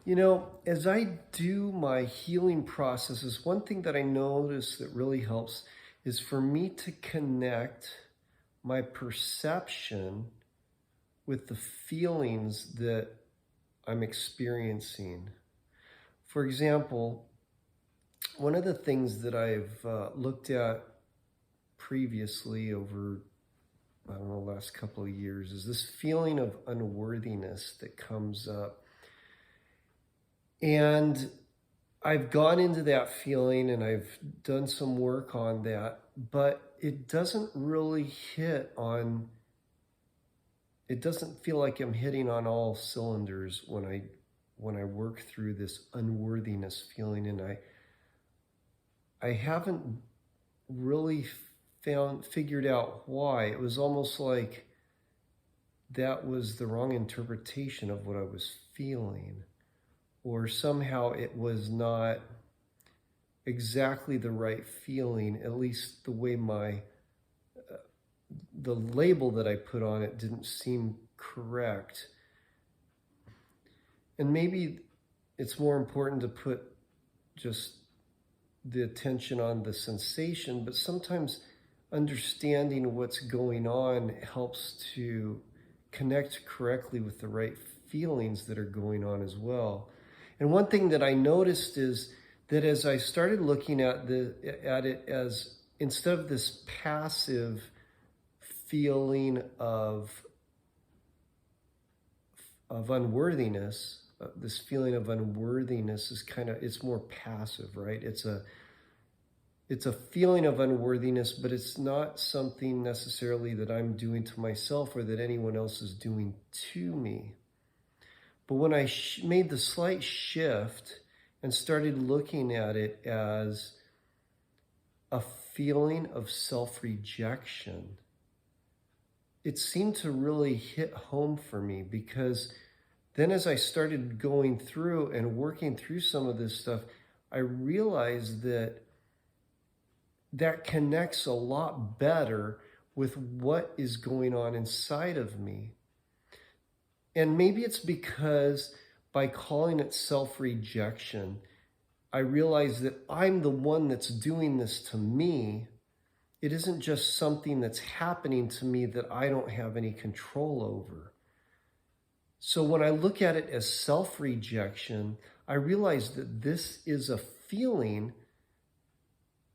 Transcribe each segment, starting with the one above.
As I do my healing processes, one thing that I notice that really helps is for me to connect my perception with the feelings that I'm experiencing. For example, one of the things that I've looked at previously over, I don't know, last couple of years is this feeling of unworthiness that comes up. And I've gone into that feeling and I've done some work on that, but it doesn't really it doesn't feel like I'm hitting on all cylinders when I work through this unworthiness feeling, and I haven't really figured out why. It was almost like that was the wrong interpretation of what I was feeling, or somehow it was not exactly the right feeling, at least the way the label that I put on it didn't seem correct. And maybe it's more important to put just the attention on the sensation, but sometimes understanding what's going on helps to connect correctly with the right feelings that are going on as well. And one thing that I noticed is that as I started looking at it as, instead of this passive feeling of unworthiness, this feeling of unworthiness is it's more passive, right? It's a feeling of unworthiness, but it's not something necessarily that I'm doing to myself or that anyone else is doing to me. But when I made the slight shift and started looking at it as a feeling of self-rejection, it seemed to really hit home for me, because then as I started going through and working through some of this stuff, I realized that connects a lot better with what is going on inside of me. And maybe it's because by calling it self-rejection, I realize that I'm the one that's doing this to me. It isn't just something that's happening to me that I don't have any control over. So when I look at it as self-rejection, I realize that this is a feeling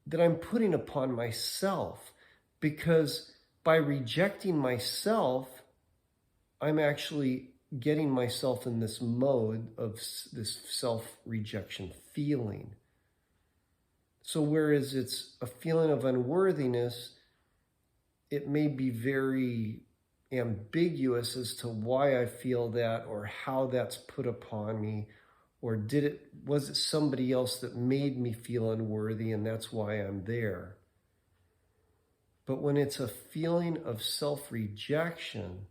that I'm putting upon myself, because by rejecting myself, I'm actually getting myself in this mode of this self-rejection feeling. So whereas it's a feeling of unworthiness, it may be very ambiguous as to why I feel that or how that's put upon me, or was it somebody else that made me feel unworthy and that's why I'm there. But when it's a feeling of self-rejection,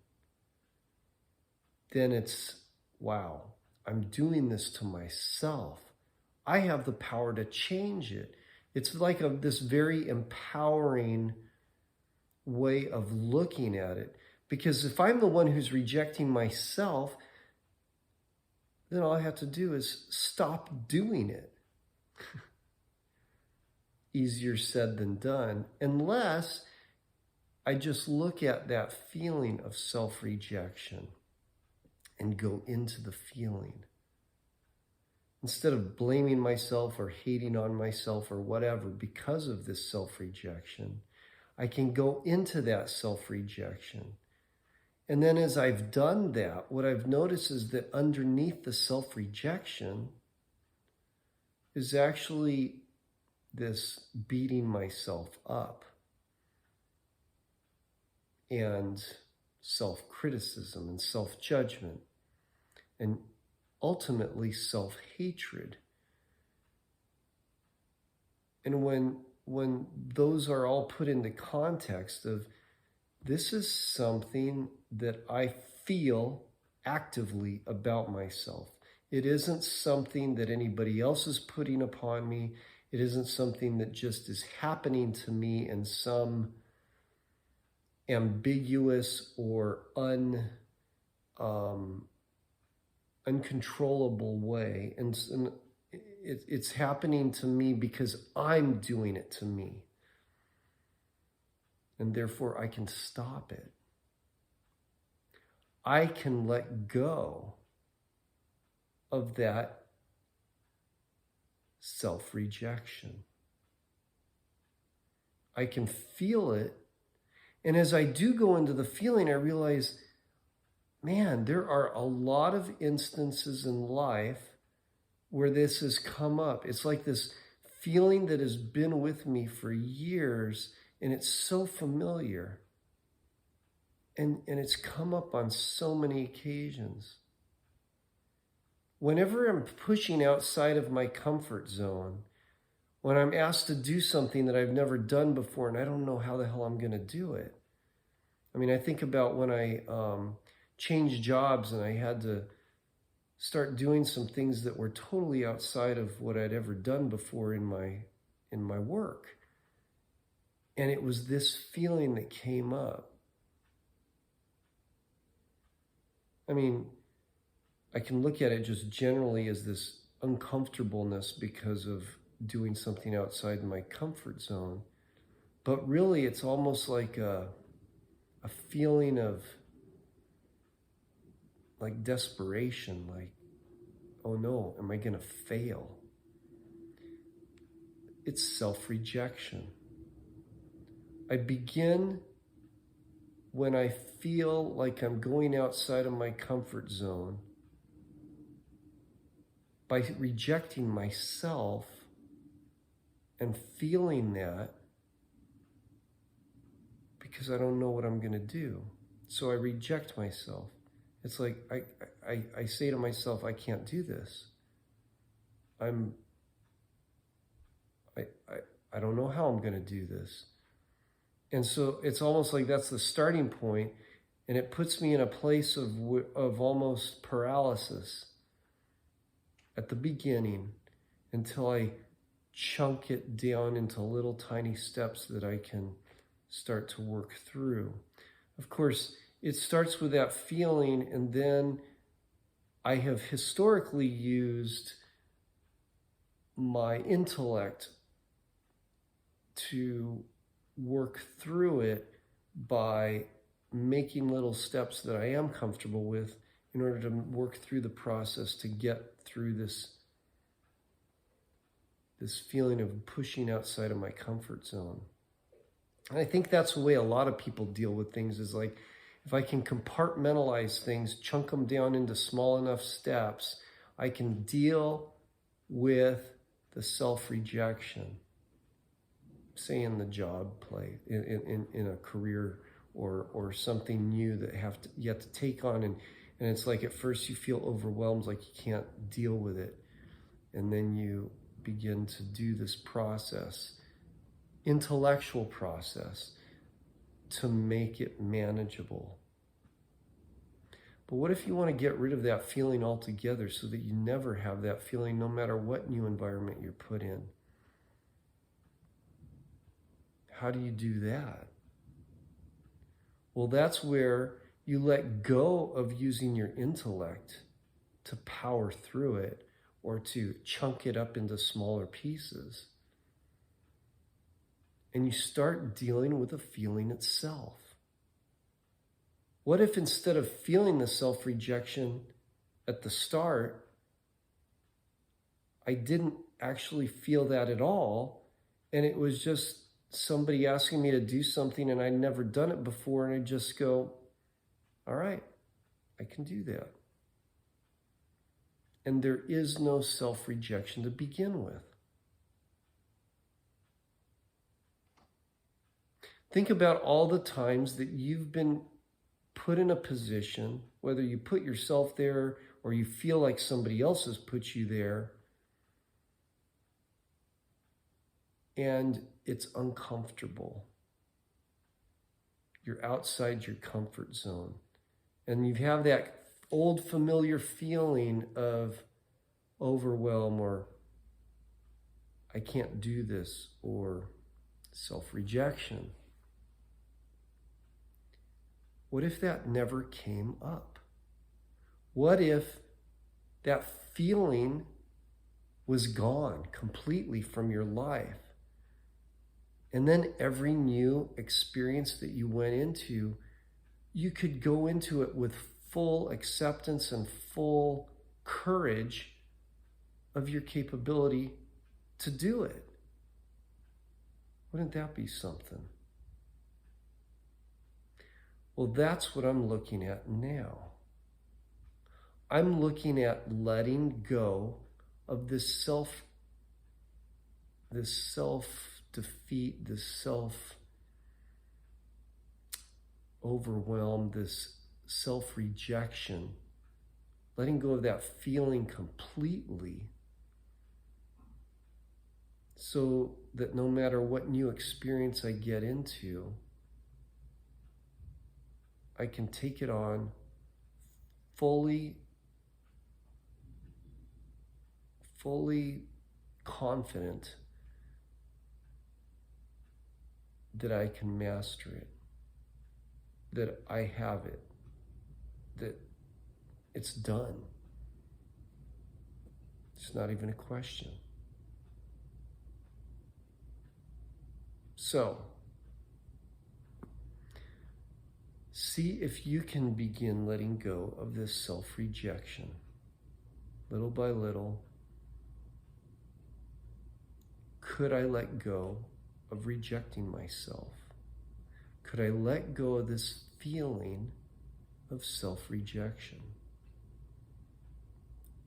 then it's, wow, I'm doing this to myself. I have the power to change it. It's like this very empowering way of looking at it. Because if I'm the one who's rejecting myself, then all I have to do is stop doing it. Easier said than done, unless I just look at that feeling of self-rejection and go into the feeling. Instead of blaming myself or hating on myself or whatever because of this self-rejection, I can go into that self-rejection. And then as I've done that, what I've noticed is that underneath the self-rejection is actually this beating myself up and self-criticism and self-judgment and ultimately self-hatred. And when those are all put into context of, this is something that I feel actively about myself. It isn't something that anybody else is putting upon me. It isn't something that just is happening to me in some ambiguous or uncontrollable way. And it's happening to me because I'm doing it to me. And therefore I can stop it. I can let go of that self-rejection. I can feel it. And as I do go into the feeling, I realize, man, there are a lot of instances in life where this has come up. It's like this feeling that has been with me for years, and it's so familiar. And it's come up on so many occasions. Whenever I'm pushing outside of my comfort zone, when I'm asked to do something that I've never done before and I don't know how the hell I'm going to do it. I mean, I think about when I changed jobs and I had to start doing some things that were totally outside of what I'd ever done before in my work. And it was this feeling that came up. I mean, I can look at it just generally as this uncomfortableness because of doing something outside my comfort zone. But really, it's almost like a feeling of like desperation, like, oh no, am I going to fail? It's self-rejection. I begin when I feel like I'm going outside of my comfort zone by rejecting myself and feeling that because I don't know what I'm going to do. So I reject myself. It's like I say to myself, I can't do this. I don't know how I'm going to do this. And so it's almost like that's the starting point, and it puts me in a place of almost paralysis at the beginning until I chunk it down into little tiny steps that I can start to work through. Of course, it starts with that feeling, and then I have historically used my intellect to work through it by making little steps that I am comfortable with in order to work through the process to get through this feeling of pushing outside of my comfort zone. And I think that's the way a lot of people deal with things, is like, if I can compartmentalize things, chunk them down into small enough steps, I can deal with the self-rejection, say in the job play, in a career or something new that you have to take on. And it's like at first you feel overwhelmed, like you can't deal with it. And then you begin to do this process, intellectual process, to make it manageable. But what if you want to get rid of that feeling altogether so that you never have that feeling no matter what new environment you're put in? How do you do that? Well, that's where you let go of using your intellect to power through it or to chunk it up into smaller pieces. And you start dealing with the feeling itself. What if instead of feeling the self-rejection at the start, I didn't actually feel that at all, and it was just somebody asking me to do something and I'd never done it before, and I just go, all right, I can do that. And there is no self-rejection to begin with. Think about all the times that you've been put in a position, whether you put yourself there or you feel like somebody else has put you there, and it's uncomfortable. You're outside your comfort zone. And you have that old familiar feeling of overwhelm, or I can't do this, or self-rejection. What if that never came up? What if that feeling was gone completely from your life. And then every new experience that you went into, you could go into it with full acceptance and full courage of your capability to do it. Wouldn't that be something? Well, that's what I'm looking at now. I'm looking at letting go of this self-defeat, this self-overwhelm, this self-rejection, letting go of that feeling completely, so that no matter what new experience I get into, I can take it on fully confident that I can master it, that I have it, that it's done. It's not even a question. So, see if you can begin letting go of this self-rejection, little by little. Could I let go of rejecting myself? Could I let go of this feeling of self-rejection?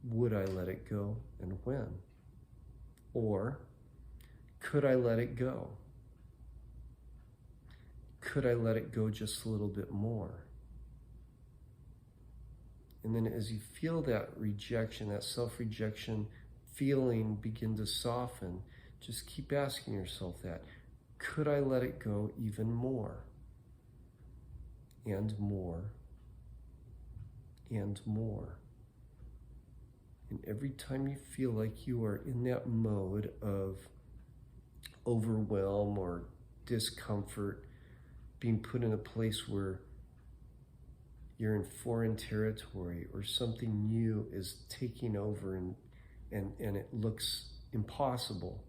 Would I let it go, and when? Or could I let it go? Could I let it go just a little bit more? And then as you feel that rejection, that self-rejection feeling begin to soften, just keep asking yourself that. Could I let it go even more? And more. And more. And every time you feel like you are in that mode of overwhelm or discomfort, being put in a place where you're in foreign territory or something new is taking over and it looks impossible,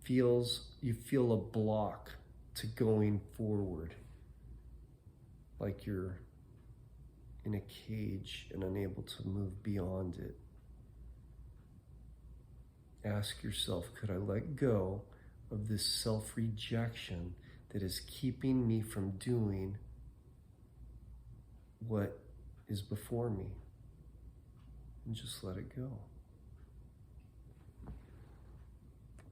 you feel a block to going forward, like you're in a cage and unable to move beyond it. Ask yourself, could I let go of this self-rejection that is keeping me from doing what is before me? And just let it go.